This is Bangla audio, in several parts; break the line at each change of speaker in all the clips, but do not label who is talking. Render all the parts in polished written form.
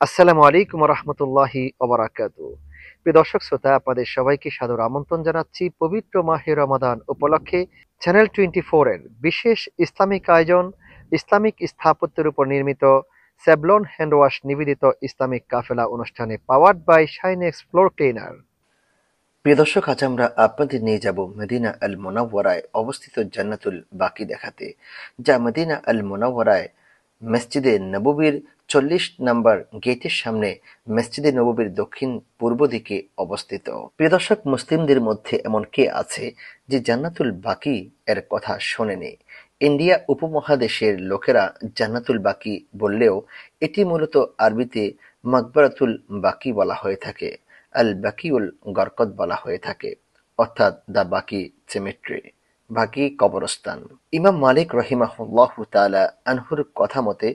আসসালামু আলাইকুম রহমতুল্লাহি ওবারাকাতু। প্রিয় দর্শক শ্রোতা, আপনাদের সবাইকে সাদর আমন্ত্রণ জানাচ্ছি পবিত্র মাহে রমাদান উপলক্ষে চ্যানেল 24 এর বিশেষ ইসলামিক আয়োজন, ইসলামিক স্থাপত্যের উপর নির্মিত স্যাভলন হ্যান্ড ওয়াশ নিবেদিত ইসলামিক কাফেলা অনুষ্ঠানে powered by Shinex floor cleaner. প্রিয় দর্শক, আজ আমরা আপনাদের নিয়ে যাব মদিনা আল মুনাওয়ারায় অবস্থিত জান্নাতুল বাকি দেখাতে, যা মদিনা আল মুনাওয়ারায় মসজিদে নববীর 40 নম্বর গেটের সামনে মসজিদে নববীর দক্ষিণ পূর্ব দিকে অবস্থিত। প্রিয় দর্শক, মুসলিমদের মধ্যে এমন কে আছে যে জান্নাতুল বাকি এর কথা শোনেনি? ইন্ডিয়া উপমহাদেশের লোকেরা জান্নাতুল বাকি বললেও এটি মূলত আরবিতে মাকবারাতুল বাকি বলা হয়ে থাকে, আল বাকিউল গরকত বলা হয়ে থাকে, অর্থাৎ দ্য বাকি সেমেট্রি, বাকি কবরস্থান। ইমাম মালিক রহিমাহুল্লাহু তাআলা আনহুর কথা মতে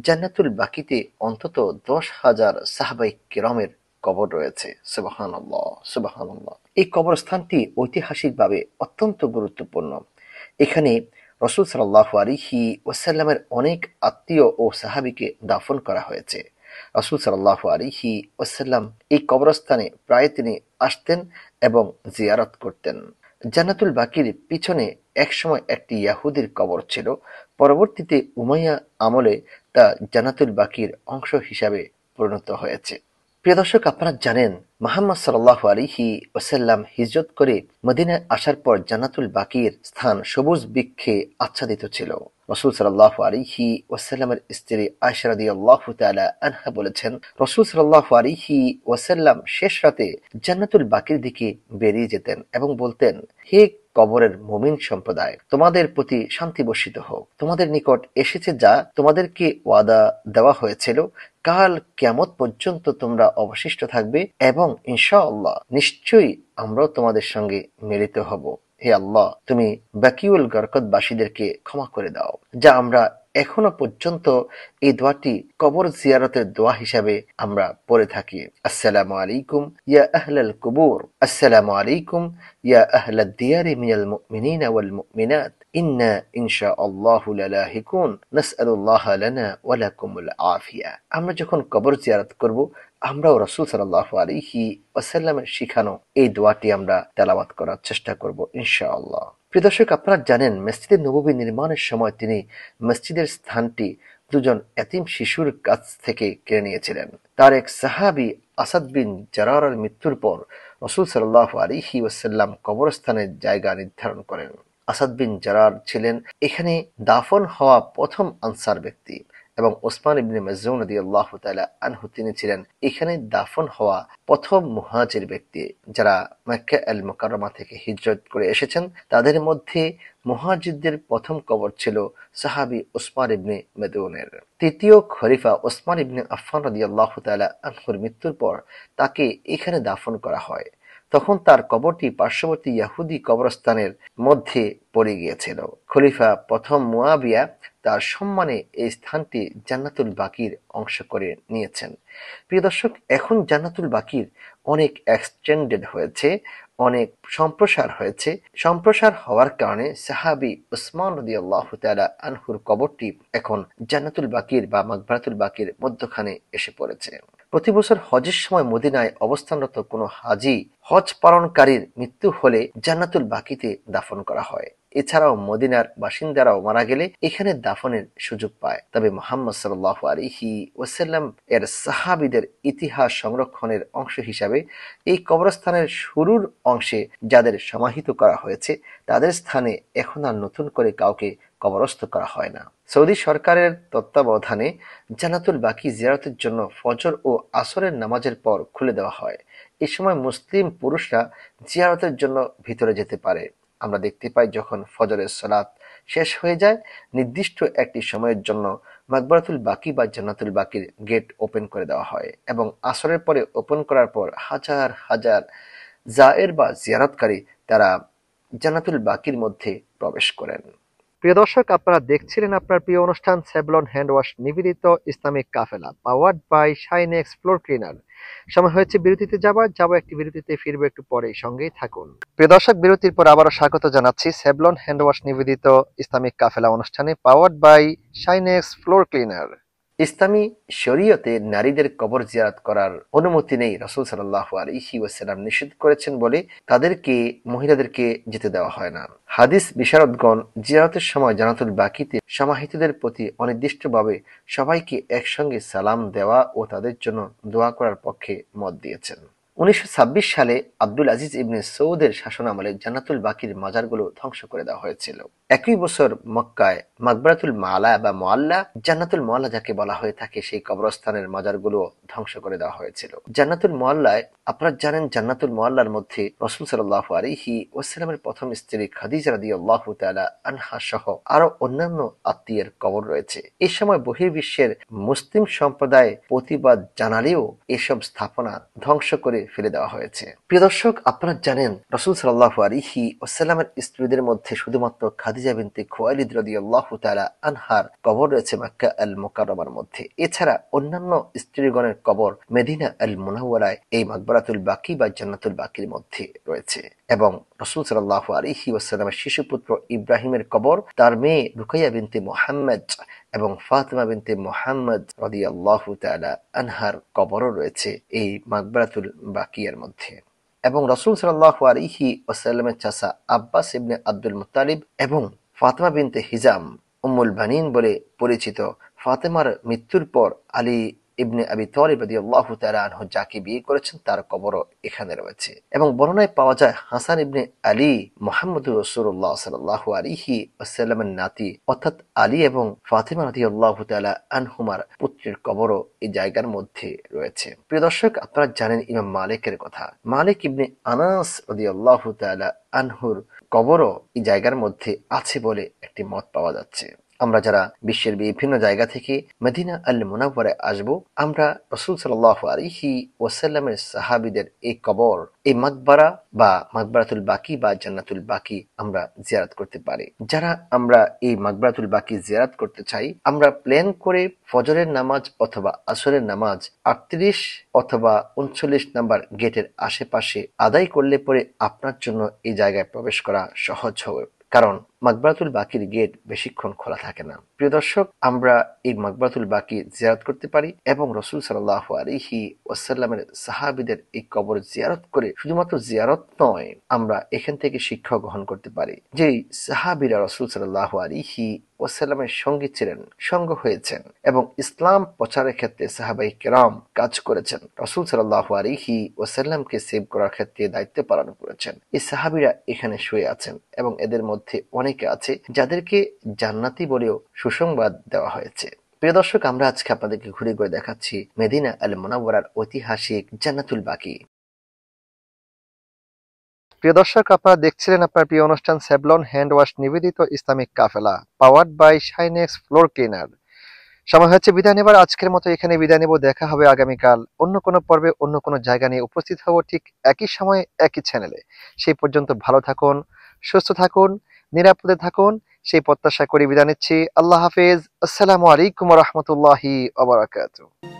জান্নাতুল বাকিতে অন্তত 10,000 সাহাবায়ে কেরামের কবর রয়েছে। সুবহানাল্লাহ, সুবহানাল্লাহ। এই কবরস্থানটি ঐতিহাসিকভাবে অত্যন্ত গুরুত্বপূর্ণ। এখানে রাসূল সাল্লাল্লাহু আলাইহি ওয়াসাল্লামের অনেক আত্মীয় ও সাহাবীকে দাফন করা হয়েছে। রাসূল সাল্লাল্লাহু আলাইহি ওয়াসাল্লাম এই কবরস্থানে প্রায় তিনি আসতেন এবং জিয়ারত করতেন। জান্নাতুল বাকির পিছনে একসময় একটি ইয়াহুদির কবর ছিল। পরবর্তীতে উমাইয়া আমলে তা জান্নাতুল বাকির অংশ হিসাবে পরিণত হয়েছে। প্রিয় দর্শক, আপনারা জানেন মুহাম্মদ সাল্লাল্লাহু আলাইহি ওয়াসাল্লাম হিজরত করে মদিনায় আসার পর জান্নাতুল বাকির স্থান সবুজ বৃক্ষে আচ্ছাদিত ছিল। রাসূল সাল্লাল্লাহু আলাইহি ওয়াসাল্লামের স্ত্রী আয়েশা রাদিয়াল্লাহু তাআলা আনহা বলেছেন, রাসূল সাল্লাল্লাহু আলাইহি ওয়াসাল্লাম শেষ রাতে জান্নাতুল বাকির দিকে বেরিয়ে যেতেন এবং বলতেন, হে কবরের মুমিন সম্প্রদায়, তোমাদের প্রতি শান্তি বর্ষিত হোক। তোমাদের নিকট এসেছে যা তোমাদেরকে ওয়াদা দেওয়া হয়েছিল। কাল কিয়ামত পর্যন্ত তোমরা অবশিষ্ট থাকবে এবং ইনশাআল্লাহ নিশ্চয়ই আমরাও তোমাদের সঙ্গে মিলিত হব। হে আল্লাহ, তুমি বাকিউল গরকতবাসীদেরকে ক্ষমা করে দাও। যা আমরা এখনো পর্যন্ত এই দোয়াটি কবর জিয়ারতের দোয়া হিসাবে আমরা পড়ে থাকি। আসসালামু আলাইকুম ইয়া আহলাল কুবুর, আসসালামু আলাইকুম ইয়া আহলাদ দিয়ারি মিনাল মুমিনিনা ওয়াল মুমিনাত, ইন্না ইনশাআল্লাহু লালাহিকুন, নাসআলুল্লাহ লানা ওয়া লাকুমুল আফিয়া। আমরা যখন কবর জিয়ারত করব, আমরাও রাসূল সাল্লাল্লাহু আলাইহি ওয়াসাল্লামের শিখানো এই দোয়াটি আমরা তেলাওয়াত করার চেষ্টা করব ইনশাআল্লাহ। প্রিয় দর্শক, আপনারা জানেন মসজিদে নববী নির্মাণের সময় তিনি মসজিদের স্থানটি দুজন এতিম শিশুর কাছ থেকে কেড়ে নিয়েছিলেন। তার এক সাহাবী আসাদ বিন জারারের মৃত্যুর পর রাসূল সাল্লাল্লাহু আলাইহি ওয়াসাল্লাম কবরস্থানের জায়গা নির্ধারণ করেন। আসাদ বিন জারার ছিলেন এখানে দাফন হওয়া প্রথম আনসার ব্যক্তি এবং ওসমান ইবনে মাযউন রাদিয়াল্লাহু তাআলা আনহু তিনি ছিলেন এখানে দাফন হওয়া প্রথম মুহাজির ব্যক্তি যারা মক্কা আল মুকাররমা থেকে হিজরত করে এসেছেন। তাদের মধ্যে মুহাজিরদের প্রথম কবর ছিল সাহাবী ওসমান ইবনে মাযউনের। তৃতীয় খলিফা ওসমান ইবনে আফফান রাদিয়াল্লাহু তাআলা আনহুর মৃত্যুর পর তাকে এখানে দাফন করা হয়। তখন তার কবরটি পার্শ্ববর্তী ইহুদি কবরস্থানের মধ্যে পড়ে গিয়েছিল। খলিফা প্রথম মুয়াবিয়া তার সম্মানে এই স্থানটি জান্নাতুল বাকির অংশ করে নিয়েছেন। প্রিয় দর্শক, এখন জান্নাতুল বাকির অনেক এক্সটেন্ডেড হয়েছে, অনেক সম্প্রসার হয়েছে। সম্প্রসার হওয়ার কারণে সাহাবী উসমান রাদিয়াল্লাহু তাআলা আনহুর কবরটি এখন জান্নাতুল বাকির বা মাকবারাতুল বাকির মধ্যখানে এসে পড়েছে। প্রতি বছর হজের সময় মদিনায় অবস্থানরত কোনো হাজি হজ পালনকারীর মৃত্যু হলে জান্নাতুল বাকিতে দাফন করা হয়। এছাড়াও মদিনার বাসিন্দারাও মারা গেলে এখানে দাফনের সুযোগ পায়। তবে মুহাম্মদ সাল্লাল্লাহু আলাইহি ওয়াসাল্লাম এর সাহাবীদের ইতিহাস সংরক্ষণের অংশ হিসাবে এই কবরস্থানের শুরুর অংশে যাদের সমাহিত করা হয়েছে তাদের স্থানে এখন আর নতুন করে কাউকে কবরস্থ করা হয় না। সৌদি সরকারের তত্ত্বাবধানে জান্নাতুল বাকি জিয়ারতের জন্য ফজর ও আসরের নামাজের পর খুলে দেওয়া হয়। এ সময় মুসলিম পুরুষরা জিয়ারতের জন্য ভিতরে যেতে পারে। আমরা দেখতে পাই যখন ফজরের সালাত শেষ হয়ে যায়, নির্দিষ্ট একটি সময়ের জন্য মাকবারাতুল বাকি বা জান্নাতুল বাকির গেট ওপেন করে দেওয়া হয় এবং আসরের পরে ওপেন করার পর হাজার হাজার জায়ের বা জিয়ারতকারী তারা জান্নাতুল বাকির মধ্যে প্রবেশ করেন। প্রিয় দর্শক, আপনারা দেখছিলেন আপনার প্রিয় অনুষ্ঠান স্যাভলন হ্যান্ড ওয়াশ নিবেদিত Islamic Kafela powered by Shinex floor cleaner. সময় হয়েছে বিরতিতে যাব একটি বিরতিতে ফিরবো একটু পরেই, সঙ্গেই থাকুন। প্রিয় দর্শক, বিরতির পর আবারও স্বাগত জানাচ্ছি স্যাভলন হ্যান্ড ওয়াশ নিবেদিত ইসলামিক কাফেলা অনুষ্ঠানে powered by Shinex floor cleaner. ইসলামী শরীয়তে নারীদের কবর জিয়ারত করার অনুমতি নেই। রাসূল সাল্লাল্লাহু আলাইহি ওয়াসাল্লাম নিষেধ করেছেন বলে মহিলাদেরকে যেতে দেওয়া হয় না। হাদিস বিশারদগণ জিয়ারতের সময় জান্নাতুল বাকিতে সমাহিতদের প্রতি অনির্দিষ্টভাবে সবাইকে একসঙ্গে সালাম দেওয়া ও তাদের জন্য দোয়া করার পক্ষে মত দিয়েছেন। 1926 সালে আব্দুল আজিজ ইবনে সৌদের শাসনামলে জান্নাতুল বাকির মাজারগুলো ধ্বংস করে দেওয়া হয়েছিল। একই বছর মক্কায় মাকবারাতুল মালা বা মুআল্লা, জান্নাতুল মুআল্লা যাকে বলা হয়ে থাকে, সেই কবরস্থানের মাজারগুলো ধ্বংস করে দেওয়া হয়েছিল। জান্নাতুল মুআল্লায় আপনারা জানেন, জান্নাতুল মুআল্লার মধ্যে রাসূল সাল্লাল্লাহু আলাইহি ওয়াসাল্লামের প্রথম স্ত্রী খাদিজা রাদিয়াল্লাহু তাআলা আনহা সহ আরো অন্যান্য আত্মীয়ের কবর রয়েছে। এই সময় বহির্বিশ্বের মুসলিম সম্প্রদায় প্রতিবাদ জানালেও এসব স্থাপনা ধ্বংস করে ফেলে দেওয়া হয়েছে। প্রিয় দর্শক, আপনারা জানেন রাসূল সাল্লাল্লাহু আলাইহি ওয়াসাল্লামের স্ত্রীদের মধ্যে শুধুমাত্র খাদিজা বিনতে খুয়াইলিদ রাদিয়াল্লাহু তাআলা আনহার কবর রয়েছে মক্কা আল মুকাররমার মধ্যে। এছাড়া অন্যান্য স্ত্রীগণের কবর মদিনা আল মুনাওয়ারায় এই মাকবারাতুল বাকি বা জান্নাতুল বাকির মধ্যে রয়েছে। এবং রাসূল সাল্লাল্লাহু আলাইহি ওয়াসাল্লামের শিশুপুত্র ইব্রাহিমের কবর, তার মেয়ে রুকাইয়া বিনতে মুহাম্মদ এবং ফাতিমা বিনতে মুহাম্মদ রাদিয়াল্লাহু তাআলা আনহার কবরও রয়েছে এই মাকবারাতুল বাকিয়ার মধ্যে। এবং রাসূল সাল্লাল্লাহু আলাইহি ওয়াসাল্লামের চাচা আব্বাস ইবনে আব্দুল মুত্তালিব এবং ফাতিমা বিনতে হিজাম উম্মুল বানিন বলে পরিচিত ফাতেমার মৃত্যুর পর আলী ইবনে আবি তালিব রাদিয়াল্লাহু তাআলা আনহু যাকে বিয়ে করেছেন তার কবরও এখানে রয়েছে। এবং বর্ণনায় পাওয়া যায় হাসান ইবনে আলী মুহাম্মদুর রাসূলুল্লাহ সাল্লাল্লাহু আলাইহি ওয়াসাল্লামের নাতি অর্থাৎ আলী এবং ফাতিমা রাদিয়াল্লাহু তাআলা আনহুমার পুত্রের কবরও এই জায়গার মধ্যে রয়েছে। প্রিয় দর্শক, আপনারা জানেন ইমাম মালিকের কথা। মালিক ইবনে আনাস রাদিয়াল্লাহু তাআলা আনহুর কবরও এই জায়গার মধ্যে আছে বলে একটি মত পাওয়া যাচ্ছে। আমরা যারা বিশ্বের বিভিন্ন জায়গা থেকে মদিনা আল মুনাওয়ারায় আসব, আমরা রাসূল সাল্লাল্লাহু আলাইহি ওয়াসাল্লামের সাহাবীদের এই কবর, এই মাকবারা বা মাকবারাতুল বাকি বা জান্নাতুল বাকি আমরা জিয়ারত করতে পারি। যারা আমরা এই মাকবারাতুল বাকি জিয়ারত করতে চাই, আমরা প্ল্যান করে ফজরের নামাজ অথবা আসরের নামাজ 38 অথবা 39 নাম্বার গেটের আশেপাশে আদায় করলে পরে আপনার জন্য এই জায়গায় প্রবেশ করা সহজ হবে, কারণ মাকবারাতুল বাকির গেট বেশিক্ষণ খোলা থাকে না। প্রিয় দর্শক, আমরা এই মাকবারাতুল বাকি জিয়ারত করতে পারি এবং রাসূল সাল্লাল্লাহু আলাইহি ওয়াসাল্লামের সাহাবীদের এই কবর জিয়ারত করে শুধুমাত্র জিয়ারত নয়, আমরা এখান থেকে শিক্ষা গ্রহণ করতে পারি যে সাহাবীরা রাসূল সাল্লাল্লাহু আলাইহি ওয়াসাল্লামের সঙ্গী ছিলেন, সঙ্গ হয়েছেন এবং ইসলাম প্রচারের ক্ষেত্রে সাহাবায়ে কেরাম কাজ করেছেন। রাসূল সাল্লাল্লাহু আলাইহি ওয়াসাল্লামকে সেভ করার ক্ষেত্রে দায়িত্ব পালন করেছেন। এই সাহাবীরা এখানে শুয়ে আছেন এবং এদের মধ্যে অনেকে আছে যাদেরকে জান্নাতি বলেও সুসংবাদ দেওয়া হয়েছে। প্রিয় দর্শক, আমরা আজকে আপনাদেরকে ঘুরে ঘুরে দেখাচ্ছি মদিনা আল মুনাওয়ারার ঐতিহাসিক জান্নাতুল বাকি। প্রিয় দর্শক, আপনারা দেখছিলেন আপনার প্রিয় অনুষ্ঠান সেভলন হ্যান্ড ওয়াশ নিবেদিত Islamic Kafela, powered by Shinex floor cleaner. সময় হচ্ছে বিদায় নেবার। আজকের মতো এখানে বিদায় নেব। দেখা হবে আগামীকাল অন্য কোনো পর্বে, অন্য কোনো জায়গা নিয়ে উপস্থিত হব, ঠিক একই সময়ে একই চ্যানেলে। সেই পর্যন্ত ভালো থাকুন, সুস্থ থাকুন, নিরাপদে থাকুন, সেই প্রত্যাশা করে বিদায় নিচ্ছি। আল্লাহ হাফেজ। আসসালামু আলাইকুম ওয়া রাহমাতুল্লাহি ওয়া বারাকাতুহু।